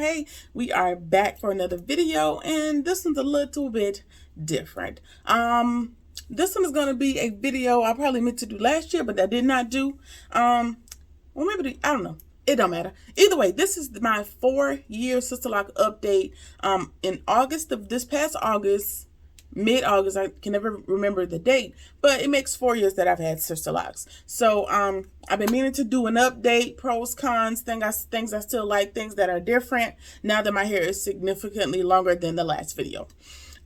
Hey, we are back for another video, and this one's a little bit different. This one is going to be a video I probably meant to do last year, but I did not do. Well, maybe, I don't know. It don't matter. Either way, this is my 4-year Sisterlock update. In August of this past August, mid-August, I can never remember the date, but it makes 4 years that I've had Sisterlocks. So I've been meaning to do an update, pros, cons, things I still like, things that are different now that my hair is significantly longer than the last video.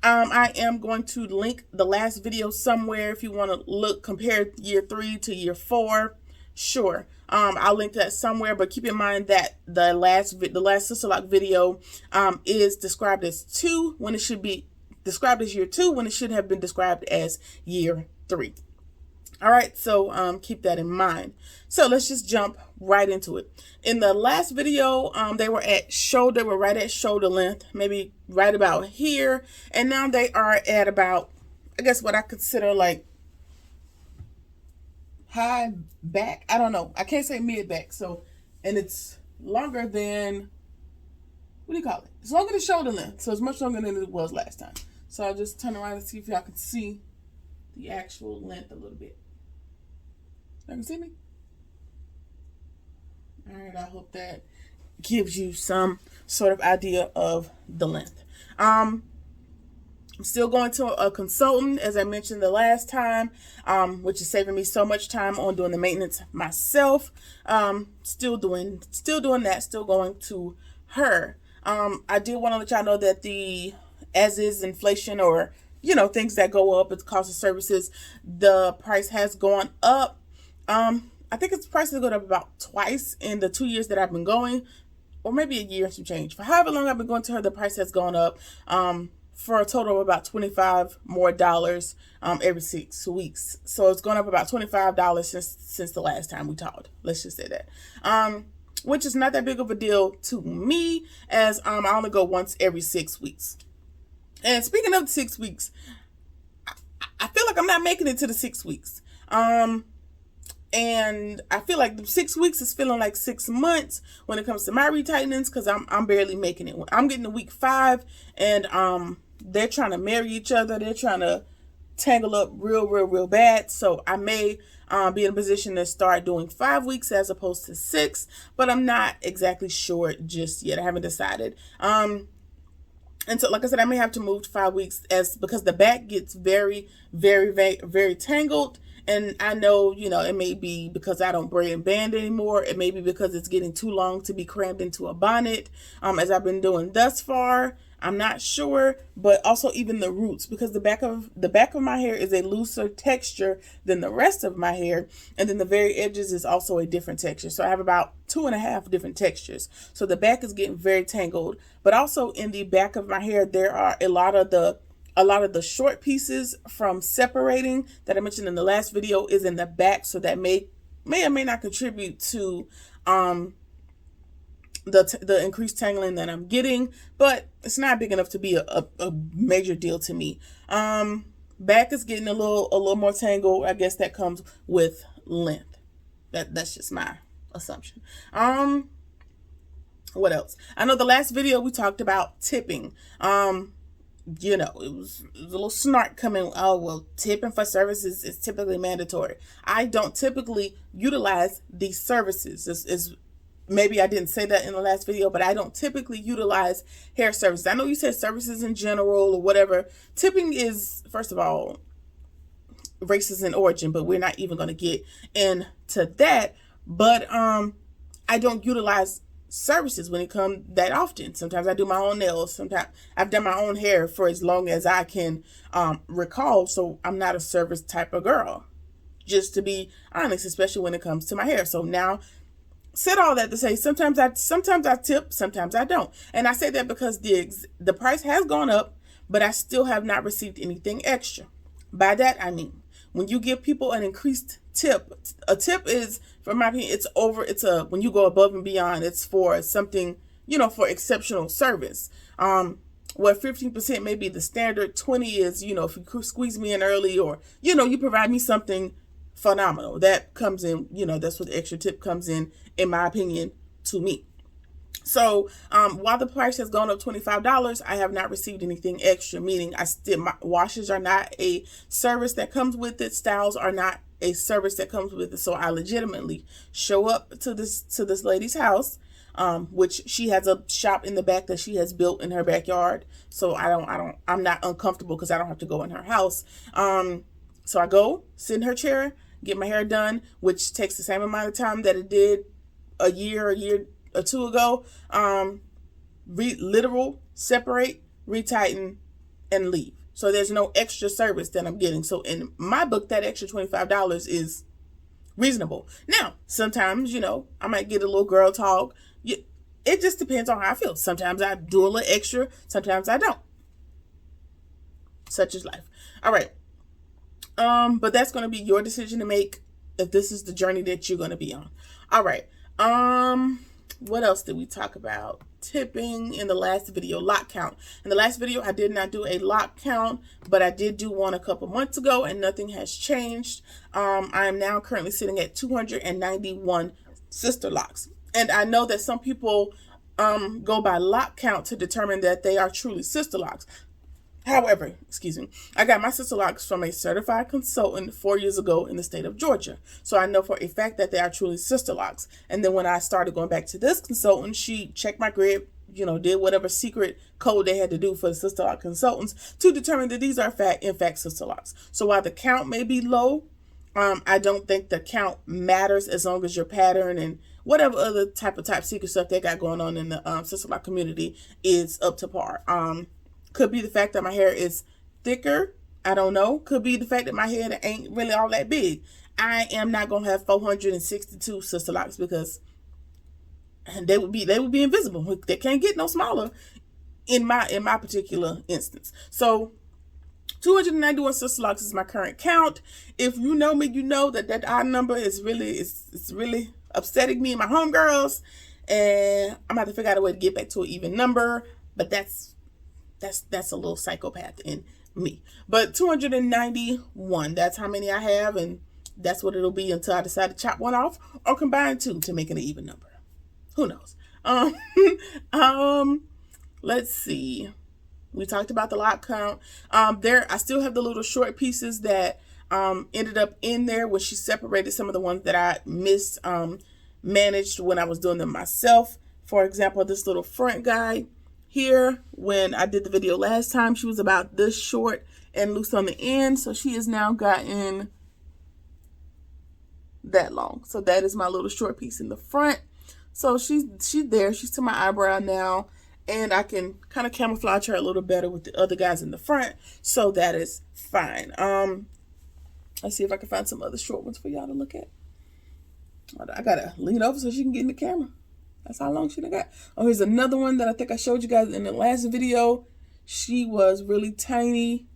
I am going to link the last video somewhere if you want to compare year 3 to year 4. Sure. I'll link that somewhere, but keep in mind that the last Sisterlock video is described as 2 when it should be described as year 2 when it should have been described as year 3. All right, so keep that in mind. So let's just jump right into it. In the last video, they were right at shoulder length, maybe right about here, and now they are at about, I guess, what I consider like high back. I don't know. I can't say mid back. So, and it's longer than, what do you call it? It's longer than shoulder length, so it's much longer than it was last time. So I'll just turn around and see if y'all can see the actual length a little bit. Y'all can see me? All right, I hope that gives you some sort of idea of the length. I'm still going to a consultant, as I mentioned the last time, which is saving me so much time on doing the maintenance myself. Still doing that, still going to her. I did want to let y'all know that the as is inflation, or things that go up, it's cost of services, the price has gone up. I think its price has gone up about twice in the 2 years that I've been going, or maybe a year and some change. For however long I've been going to her, the price has gone up for a total of about $25 more every 6 weeks. So it's gone up about $25 since the last time we talked. Let's just say that. Which is not that big of a deal to me, as I only go once every 6 weeks. And speaking of 6 weeks, I feel like I'm not making it to the 6 weeks. And I feel like the 6 weeks is feeling like 6 months when it comes to my retightenings, because I'm barely making it. I'm getting to week 5, and they're trying to marry each other. They're trying to tangle up real bad. So I may be in a position to start doing 5 weeks as opposed to 6, but I'm not exactly sure just yet. I haven't decided. And so, like I said, I may have to move to 5 weeks because the back gets very tangled. And I know, it may be because I don't braid and band anymore. It may be because it's getting too long to be crammed into a bonnet, as I've been doing thus far. I'm not sure, but also even the roots, because the back of my hair is a looser texture than the rest of my hair, and then the very edges is also a different texture. So I have about 2.5 different textures. So the back is getting very tangled, but also in the back of my hair there are a lot of the short pieces from separating that I mentioned in the last video is in the back, so that may or may not contribute to the increased tangling that I'm getting, but it's not big enough to be a major deal to me. Back is getting a little more tangled. I guess that comes with length. That's just my assumption. What else? I know the last video we talked about tipping. It was a little snark coming. Oh, well, tipping for services is typically mandatory. I don't typically utilize these services. Maybe I didn't say that in the last video, but I don't typically utilize hair services. I know you said services in general or whatever. Tipping is, first of all, racist in origin, but we're not even going to get into that. But I don't utilize services when it comes that often. Sometimes I do my own nails. Sometimes I've done my own hair for as long as I can recall. So I'm not a service type of girl, just to be honest, especially when it comes to my hair. So now, said all that to say, sometimes I tip, sometimes I don't. And I say that because the price has gone up, but I still have not received anything extra. By that I mean, when you give people an increased tip, a tip is, from my opinion, when you go above and beyond, it's for something, for exceptional service. Where 15% may be the standard, 20 is, if you squeeze me in early, or, you provide me something phenomenal. That comes in, that's what the extra tip comes in my opinion, to me. So while the price has gone up $25, I have not received anything extra, meaning my washes are not a service that comes with it. Styles are not a service that comes with it. So I legitimately show up to this lady's house, which she has a shop in the back that she has built in her backyard. So I'm not uncomfortable because I don't have to go in her house. So I go sit in her chair, get my hair done, which takes the same amount of time that it did a year or two ago. Literal, separate, retighten, and leave. So there's no extra service that I'm getting. So in my book, that extra $25 is reasonable. Now, sometimes, I might get a little girl talk. It just depends on how I feel. Sometimes I do a little extra. Sometimes I don't. Such is life. All right. But that's going to be your decision to make if this is the journey that you're going to be on. All right. What else did we talk about? Tipping in the last video. Lock count. In the last video, I did not do a lock count, but I did do one a couple months ago, and nothing has changed. I am now currently sitting at 291 sister locks. And I know that some people go by lock count to determine that they are truly sister locks. However, I got my sister locks from a certified consultant 4 years ago in the state of Georgia. So I know for a fact that they are truly sister locks. And then when I started going back to this consultant, she checked my grid, did whatever secret code they had to do for the sister lock consultants to determine that these are in fact sister locks. So while the count may be low, I don't think the count matters as long as your pattern and whatever other top secret stuff they got going on in the sister lock community is up to par. Could be the fact that my hair is thicker. I don't know. Could be the fact that my hair ain't really all that big. I am not going to have 462 sister locks because they would be invisible. They can't get no smaller in my particular instance. So 291 sister locks is my current count. If you know me, you know that odd number is really upsetting me and my homegirls, and I'm gonna have to figure out a way to get back to an even number. But that's a little psychopath in me. But 291, that's how many I have, and that's what it'll be until I decide to chop one off or combine two to make an even number. Who knows? Let's see. We talked about the lock count. I still have the little short pieces that ended up in there when she separated some of the ones that I managed when I was doing them myself. For example, this little front guy here, when I did the video last time, she was about this short and loose on the end. So she has now gotten that long. So that is my little short piece in the front. So she's there. She's to my eyebrow now. And I can kind of camouflage her a little better with the other guys in the front. So that is fine. Let's see if I can find some other short ones for y'all to look at. I gotta lean over so she can get in the camera. That's how long she done got. Oh, here's another one that I think I showed you guys in the last video. She was really tiny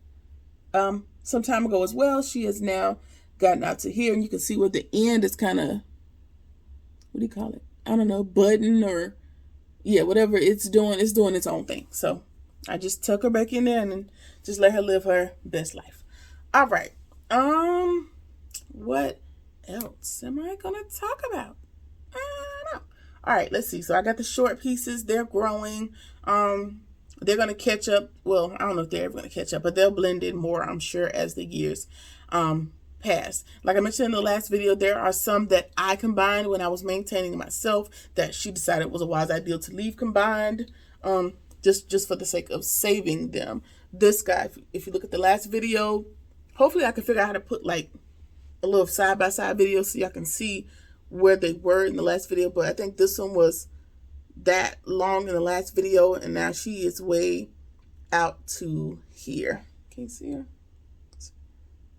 some time ago as well. She has now gotten out to here, and you can see where the end is kind of, what do you call it? I don't know, button or, yeah, whatever it's doing its own thing. So I just tuck her back in there and just let her live her best life. All right. What else am I going to talk about? I don't know. All right, let's see. So I got the short pieces. They're growing. They're going to catch up. Well, I don't know if they're ever going to catch up, but they'll blend in more, I'm sure, as the years pass. Like I mentioned in the last video, there are some that I combined when I was maintaining myself that she decided was a wise idea to leave combined, just for the sake of saving them. This guy, if you look at the last video, hopefully I can figure out how to put like a little side-by-side video so y'all can see where they were in the last video. But I think this one was that long in the last video, and now she is way out to here. Can you see her?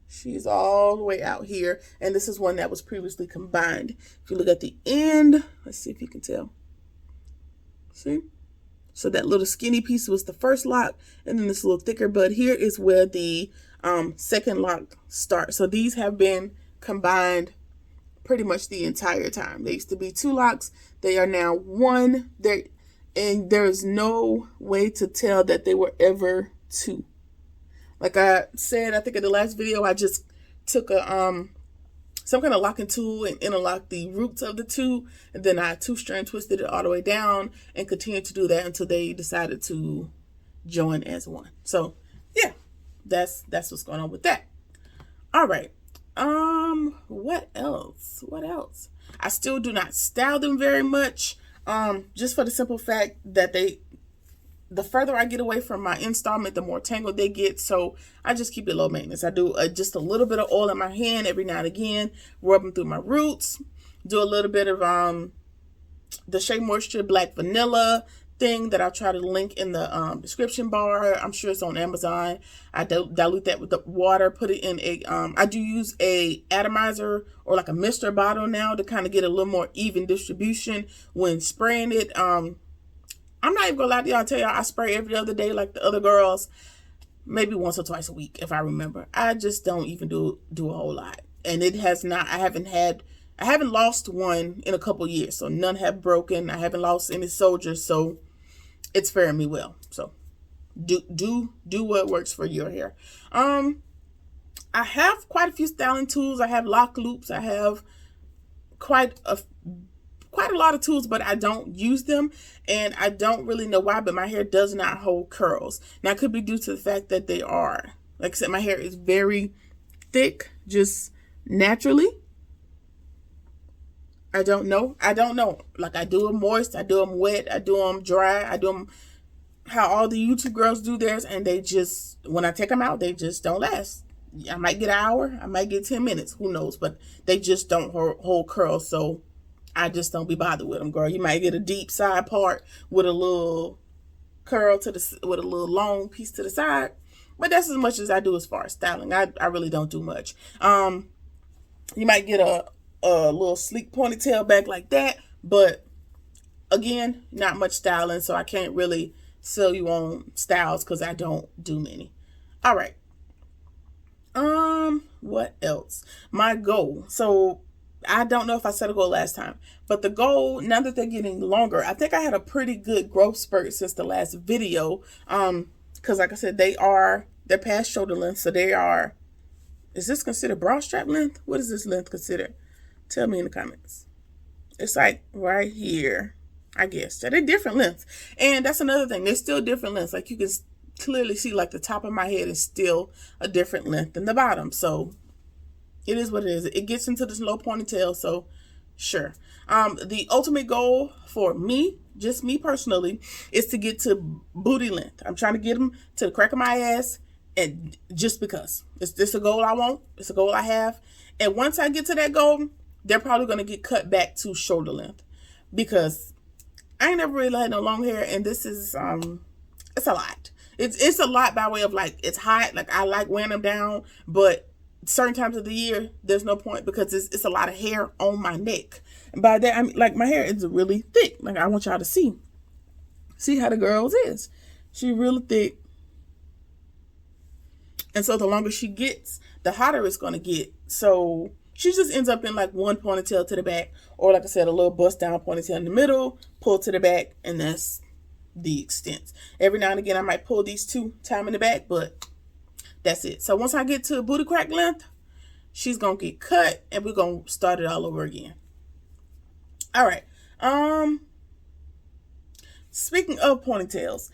She's all the way out here, and this is one that was previously combined. If you look at the end, let's see if you can tell. See? So that little skinny piece was the first lock, and then this little thicker bud here is where the second lock starts. So these have been combined pretty much the entire time. They used to be 2 locks. They are now 1. And there is no way to tell that they were ever 2. Like I said, I think in the last video, I just took a some kind of locking tool and interlock the roots of the two, and then I 2-strand twisted it all the way down and continued to do that until they decided to join as one. So yeah, that's what's going on with that. All right. What else? I still do not style them very much. Just for the simple fact that the further I get away from my installment, the more tangled they get. So I just keep it low maintenance. I do just a little bit of oil in my hand every now and again, rub them through my roots, do a little bit of the Shea Moisture Black Vanilla thing that I'll try to link in the description bar. I'm sure it's on Amazon. I dilute that with the water, put it in a I do use a atomizer or like a mister bottle now to kind of get a little more even distribution when spraying it. I'm not even gonna lie to y'all, tell y'all I spray every other day like the other girls, maybe once or twice a week if I remember. I just don't even do a whole lot, and it has not. I haven't lost one in a couple years, so none have broken. I haven't lost any soldiers, so it's faring me well. So do what works for your hair. I have quite a few styling tools. I have lock loops. I have quite a lot of tools, but I don't use them, and I don't really know why, but my hair does not hold curls. Now, it could be due to the fact that they are, like I said, my hair is very thick, just naturally. I don't know. Like, I do them moist, I do them wet, I do them dry, I do them how all the YouTube girls do theirs, and they just, when I take them out, they just don't last. I might get an hour, I might get 10 minutes, who knows, but they just don't hold curls, so I just don't be bothered with them, girl. You might get a deep side part with a little curl with a little long piece to the side, but that's as much as I do as far as styling. I really don't do much. You might get a little sleek ponytail back like that, but again, not much styling, so I can't really sell you on styles because I don't do many. All right. What else? My goal. So I don't know if I set a goal last time, but the goal, now that they're getting longer, I think I had a pretty good growth spurt since the last video. Because like I said, they're past shoulder length, so is this considered bra strap length? What is this length considered? Tell me in the comments. It's like right here, I guess. They're different lengths. And that's another thing. They're still different lengths. Like you can clearly see like the top of my head is still a different length than the bottom. So it is what it is. It gets into this low ponytail, so sure. The ultimate goal for me, just me personally, is to get to booty length. I'm trying to get them to the crack of my ass, and just because. It's a goal I want. It's a goal I have. And once I get to that goal, they're probably going to get cut back to shoulder length, because I ain't never really had no long hair, and this is, it's a lot. It's a lot by way of like, it's hot. Like I like wearing them down, but certain times of the year, there's no point because it's a lot of hair on my neck. And by that, I mean, like my hair is really thick. Like I want y'all to see how the girl's is. She really thick. And so the longer she gets, the hotter it's going to get. So she just ends up in like one ponytail to the back, or like I said, a little bust down ponytail in the middle, pull to the back, and that's the extent. Every now and again, I might pull these two, tie them in the back, but that's it. So once I get to booty crack length, she's going to get cut, and we're going to start it all over again. All right. Speaking of ponytails,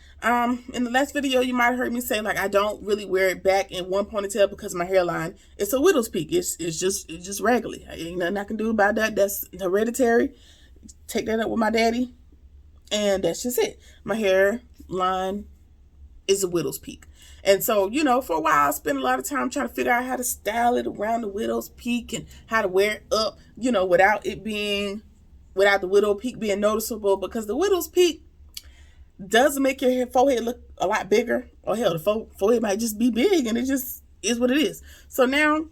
in the last video, you might have heard me say, like, I don't really wear it back in one ponytail because my hairline, it's a widow's peak. It's just raggedy. Ain't nothing I can do about that. That's hereditary. Take that up with my daddy, and that's just it. My hairline is a widow's peak. And so, you know, for a while, I spent a lot of time trying to figure out how to style it around the widow's peak and how to wear it up, you know, without the widow peak being noticeable, because the widow's peak does make your forehead look a lot bigger. Or hell, the forehead might just be big, and it just is what it is. So now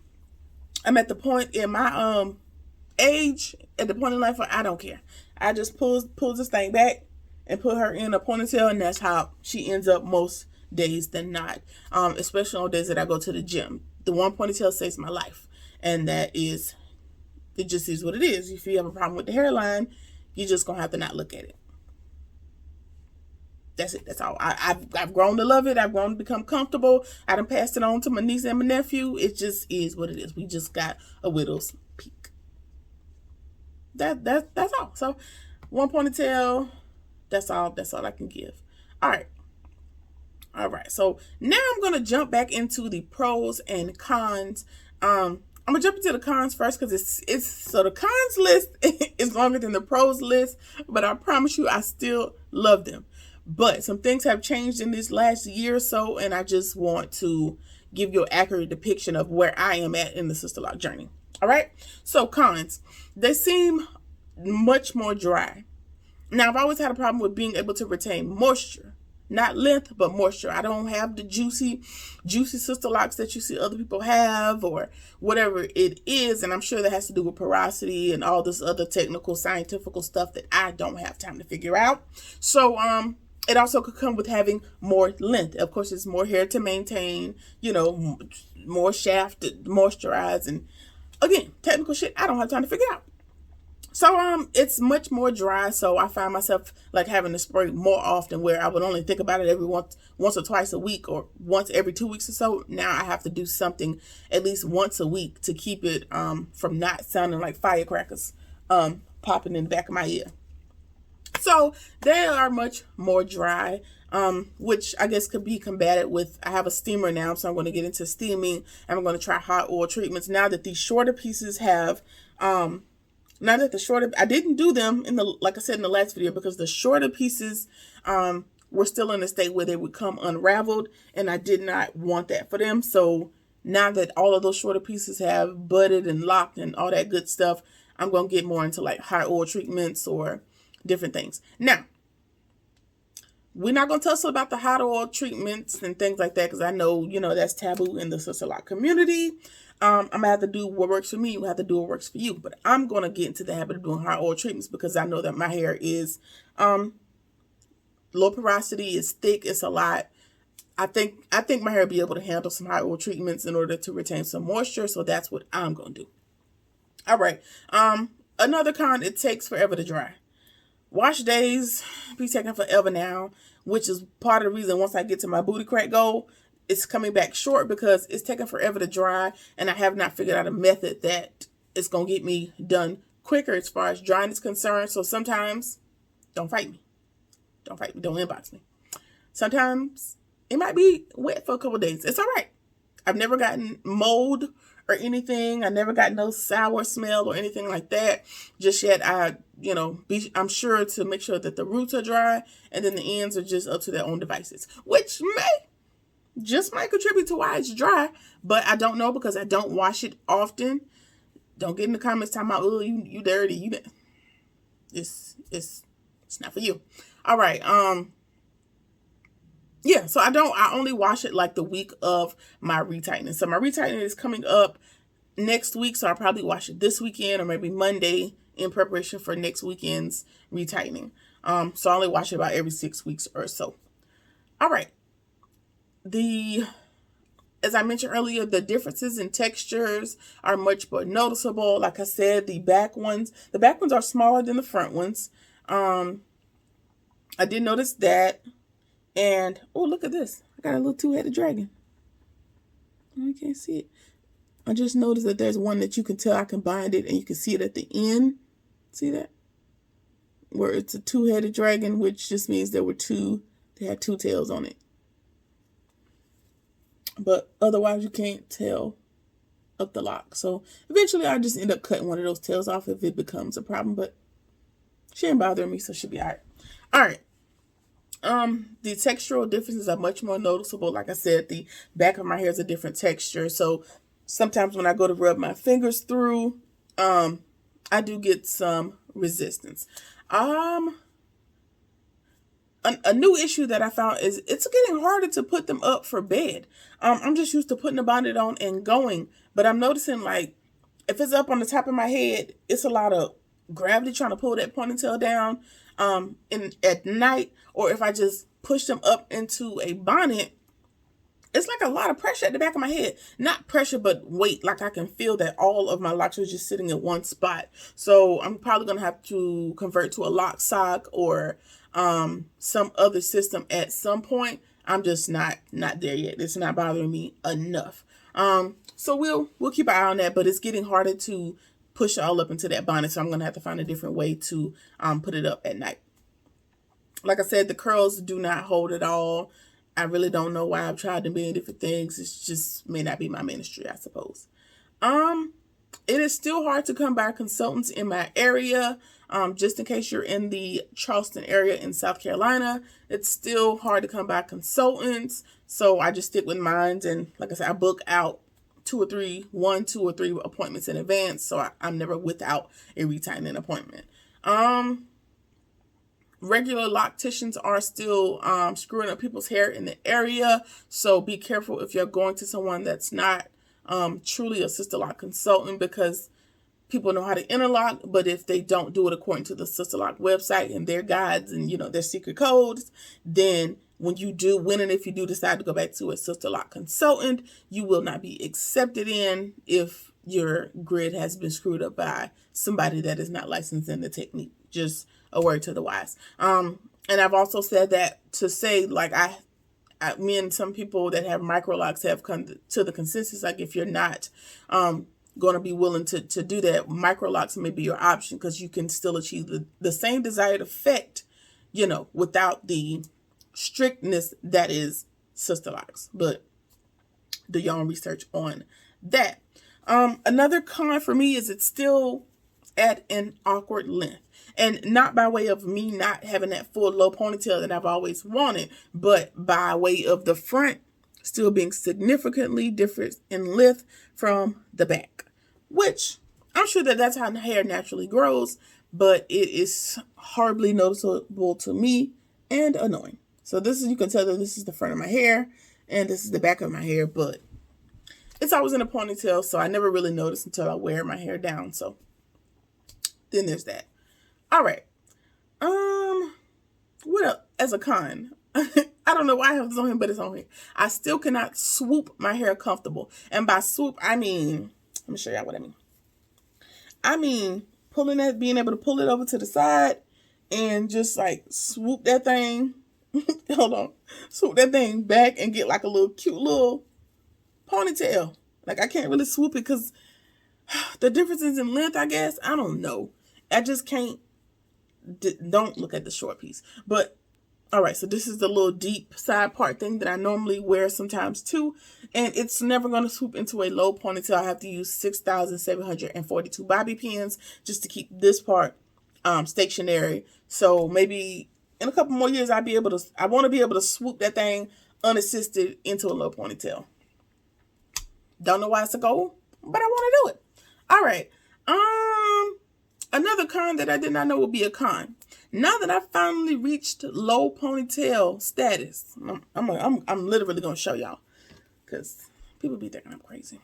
I'm at the point in my age, at the point in life where I don't care. I just pulls this thing back and put her in a ponytail, and that's how she ends up most days than not, especially on days that I go to the gym. The one ponytail saves my life, and it just is what it is. If you have a problem with the hairline, you're just gonna have to not look at it. That's it. That's all. I've grown to love it. I've grown to become comfortable. I done passed it on to my niece and my nephew. It just is what it is. We just got a widow's peak. That's all. So one ponytail, that's all I can give. All right. All right, so now I'm gonna jump back into the pros and cons. I'm gonna jump into the cons first because it's so the cons list is longer than the pros list, but I promise you I still love them. But some things have changed in this last year or so, and I just want to give you an accurate depiction of where I am at in the Sisterlock journey. All right, so cons, they seem much more dry. Now, I've always had a problem with being able to retain moisture. Not length, but moisture. I don't have the juicy Sisterlocks that you see other people have or whatever it is. And I'm sure that has to do with porosity and all this other technical, scientific stuff that I don't have time to figure out. So, it also could come with having more length. Of course, it's more hair to maintain, you know, more shaft to moisturize. And again, technical shit I don't have time to figure out. So it's much more dry, so I find myself like having to spray more often, where I would only think about it every once or twice a week or once every 2 weeks or so. Now I have to do something at least once a week to keep it from not sounding like firecrackers popping in the back of my ear. So they are much more dry, which I guess could be combated with, I have a steamer now, so I'm going to get into steaming, and I'm going to try hot oil treatments now that these shorter pieces have now that the shorter, I didn't do them in the, like I said in the last video, because the shorter pieces were still in a state where they would come unraveled, and I did not want that for them. So now that all of those shorter pieces have budded and locked and all that good stuff, I'm going to get more into like high oil treatments or different things. Now, we're not going to tussle about the hot oil treatments and things like that, because I know, you know, that's taboo in the Sisterlock community. I'm going to have to do what works for me. You have to do what works for you. But I'm going to get into the habit of doing hot oil treatments because I know that my hair is low porosity, it's thick, it's a lot. I think my hair will be able to handle some hot oil treatments in order to retain some moisture. So that's what I'm going to do. All right. Another con, it takes forever to dry. Wash days be taking forever now, which is part of the reason once I get to my booty crack goal, it's coming back short because it's taking forever to dry, and I have not figured out a method that is going to get me done quicker as far as drying is concerned. So sometimes, don't fight me. Don't fight me. Don't inbox me. Sometimes it might be wet for a couple days. It's all right. I've never gotten mold or anything. I never got no sour smell or anything like that just yet. I'm sure to make sure that the roots are dry, and then the ends are just up to their own devices, which might contribute to why it's dry, but I don't know because I don't wash it often. Don't get in the comments talking about, oh, you dirty. It's not for you. All right. Yeah, so I only wash it like the week of my retightening. So my retightening is coming up next week, so I'll probably wash it this weekend or maybe Monday in preparation for next weekend's retightening. So I only wash it about every 6 weeks or so. All right. As I mentioned earlier, the differences in textures are much more noticeable. Like I said, the back ones are smaller than the front ones. I did notice that. And, oh, look at this. I got a little two-headed dragon. I can't see it. I just noticed that there's one that you can tell I combined it, and you can see it at the end. See that? Where it's a two-headed dragon, which just means they had two tails on it. But otherwise, you can't tell up the lock. So eventually, I'll just end up cutting one of those tails off if it becomes a problem. But she ain't bothering me, so she'll be all right. All right. The textural differences are much more noticeable. Like I said, the back of my hair is a different texture. So sometimes when I go to rub my fingers through, I do get some resistance. A new issue that I found is it's getting harder to put them up for bed. I'm just used to putting the bonnet on and going, but I'm noticing like if it's up on the top of my head, it's a lot of gravity trying to pull that ponytail down at night, or if I just push them up into a bonnet, it's like a lot of pressure at the back of my head. Not pressure, but weight. Like I can feel that all of my locks are just sitting in one spot. So I'm probably going to have to convert to a lock sock or some other system at some point. I'm just not there yet. It's not bothering me enough. So we'll keep an eye on that, but it's getting harder to push all up into that bonnet. So I'm going to have to find a different way to put it up at night. Like I said, the curls do not hold at all. I really don't know why I've tried to many different things. It's just may not be my ministry, I suppose. It is still hard to come by consultants in my area. Just in case you're in the Charleston area in South Carolina, it's still hard to come by consultants. So I just stick with mine. And like I said, I book out 2 or 3 appointments in advance. So I'm never without a retightening appointment. Regular locticians are still screwing up people's hair in the area. So be careful if you're going to someone that's not truly a Sisterlock consultant, because people know how to interlock, but if they don't do it according to the Sisterlock website and their guides and, you know, their secret codes, then when and if you do decide to go back to a Sisterlock consultant, you will not be accepted in if your grid has been screwed up by somebody that is not licensed in the technique. Just a word to the wise. And I've also said that to say, like, me and some people that have microlocks have come to the consensus, like, if you're not going to be willing to do that, microlocks may be your option, because you can still achieve the same desired effect, you know, without the strictness that is Sisterlocks. But do your own research on that. Another con for me is it's still at an awkward length. And not by way of me not having that full low ponytail that I've always wanted, but by way of the front still being significantly different in length from the back. Which I'm sure that's how hair naturally grows, but it is horribly noticeable to me and annoying. So you can tell that this is the front of my hair and this is the back of my hair, but it's always in a ponytail, so I never really notice until I wear my hair down. So then there's that. All right. What else as a con? I don't know why I have this on here, but it's on here. I still cannot swoop my hair comfortable. And by swoop, I mean, let me show y'all what I mean. I mean, being able to pull it over to the side and just like swoop that thing. Hold on. Swoop that thing back and get like a little cute little ponytail. Like, I can't really swoop it because the differences in length, I guess. I don't know. I just can't. Don't look at the short piece. But all right, so this is the little deep side part thing that I normally wear sometimes too, and it's never going to swoop into a low ponytail. I have to use 6,742 bobby pins just to keep this part stationary. So maybe in a couple more years I want to be able to swoop that thing unassisted into a low ponytail. Don't know why it's a goal, but I want to do it. All right. Another con that I did not know would be a con. Now that I finally reached low ponytail status, I'm literally gonna show y'all, because people be thinking I'm crazy.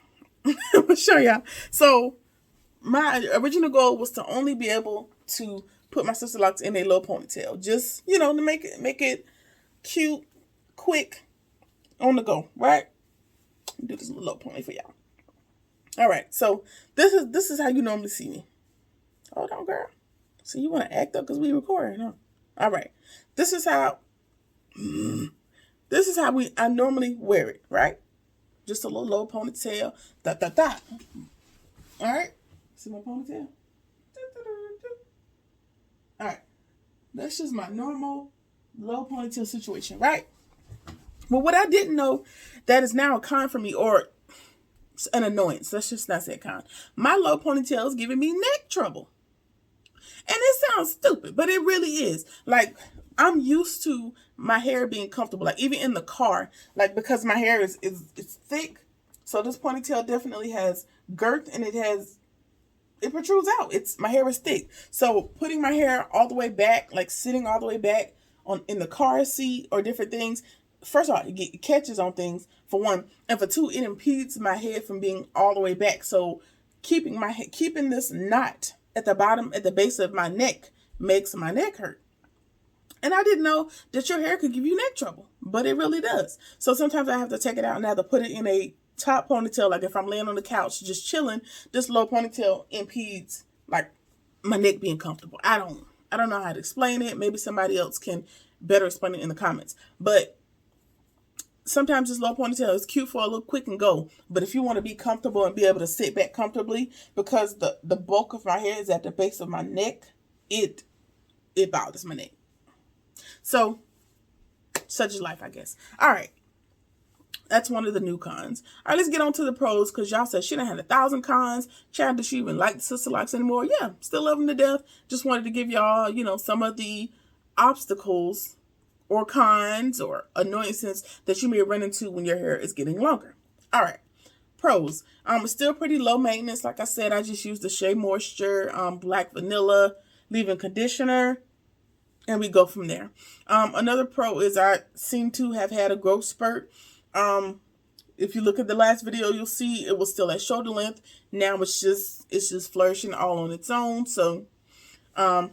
I'm gonna show y'all. So my original goal was to only be able to put my Sisterlocks in a low ponytail, just, you know, to make it cute, quick, on the go, right? Do this little low pony for y'all. All right, so this is how you normally see me. Hold on, girl. So you want to act up because we recording, huh? All right. This is how I normally wear it, right? Just a little low ponytail. Da da da. All right. See my ponytail? All right. That's just my normal low ponytail situation, right? But what I didn't know that is now a con for me, or an annoyance. Let's just not say a con. My low ponytail is giving me neck trouble. And it sounds stupid, but it really is. Like, I'm used to my hair being comfortable. Like, even in the car, like, because my hair is thick. So this ponytail definitely has girth, and it protrudes out. My hair is thick. So putting my hair all the way back, like sitting all the way back in the car seat or different things, first of all, it catches on things, for one. And for two, it impedes my head from being all the way back. So keeping this knot at the bottom, at the base of my neck, makes my neck hurt. And I didn't know that your hair could give you neck trouble, but it really does. So sometimes I have to take it out and I have to put it in a top ponytail. Like if I'm laying on the couch just chilling, this low ponytail impedes like my neck being comfortable. I don't know how to explain it. Maybe somebody else can better explain it in the comments. But sometimes this low ponytail is cute for a little quick and go. But if you want to be comfortable and be able to sit back comfortably, because the bulk of my hair is at the base of my neck, it bothers my neck. So, such is life, I guess. All right. That's one of the new cons. All right, let's get on to the pros, because y'all said she done had 1,000 cons. Chad, does she even like the Sisterlocks anymore? Yeah, still love them to death. Just wanted to give y'all, you know, some of the obstacles or cons or annoyances that you may run into when your hair is getting longer. All right, pros. It's still pretty low maintenance. Like I said, I just use the Shea Moisture Black Vanilla leave-in conditioner, and we go from there. Another pro is I seem to have had a growth spurt. If you look at the last video, you'll see it was still at shoulder length. Now it's just flourishing all on its own. So, a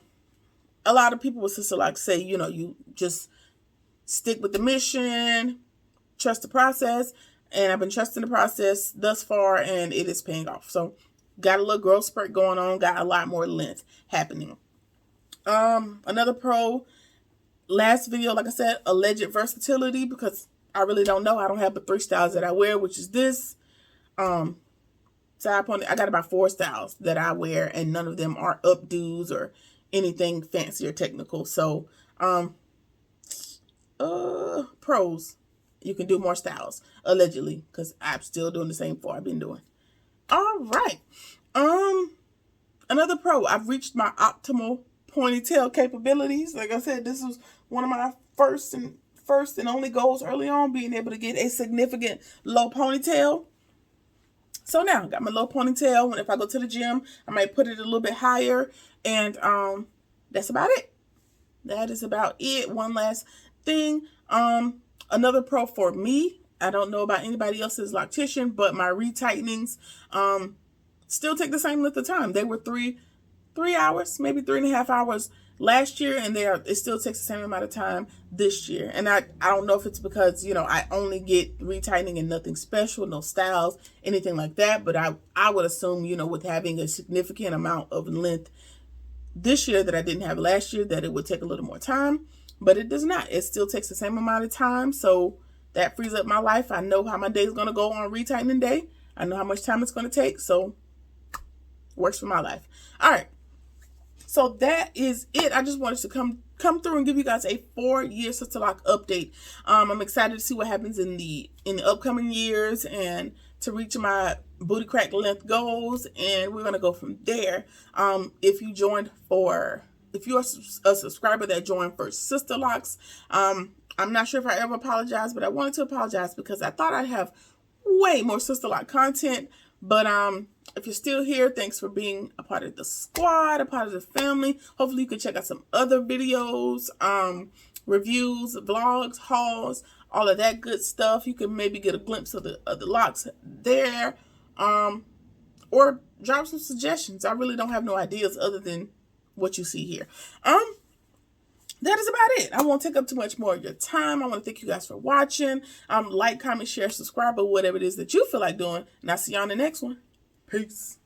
lot of people with Sisterlock say, you know, you just stick with the mission, trust the process, and I've been trusting the process thus far, and it is paying off. So, got a little growth spurt going on, got a lot more length happening. Another pro, last video, like I said, alleged versatility, because I really don't know. I don't have but 3 styles that I wear, which is this. Side pony. I got about 4 styles that I wear, and none of them are updos or anything fancy or technical. So, pros, you can do more styles, allegedly, because I'm still doing the same 4 I've been doing. All right. Another pro, I've reached my optimal ponytail capabilities. Like I said, this was one of my first and only goals early on, being able to get a significant low ponytail. So now I got my low ponytail. When if I go to the gym, I might put it a little bit higher, and that's about it. That is about it. One last thing. Another pro for me, I don't know about anybody else's loctician, but my retightenings still take the same length of time. They were 3 hours, maybe 3.5 hours last year, and it still takes the same amount of time this year. And I don't know if it's because, you know, I only get retightening and nothing special, no styles, anything like that. But I would assume, you know, with having a significant amount of length this year that I didn't have last year, that it would take a little more time. But it does not. It still takes the same amount of time. So that frees up my life. I know how my day is going to go on retightening day. I know how much time it's going to take. So works for my life. All right. So that is it. I just wanted to come through and give you guys a 4-year Sisterlock update. I'm excited to see what happens in the upcoming years and to reach my booty crack length goals, and we're gonna go from there. If you're a subscriber that joined for Sisterlocks, I'm not sure if I ever apologized, but I wanted to apologize because I thought I'd have way more Sisterlock content. But if you're still here, thanks for being a part of the squad, a part of the family. Hopefully you can check out some other videos, reviews, vlogs, hauls, all of that good stuff. You can maybe get a glimpse of the locks there, or drop some suggestions. I really don't have no ideas other than what you see here. That is about it. I won't take up too much more of your time. I want to thank you guys for watching. Like, comment, share, subscribe, or whatever it is that you feel like doing. And I'll see you on the next one. Peace.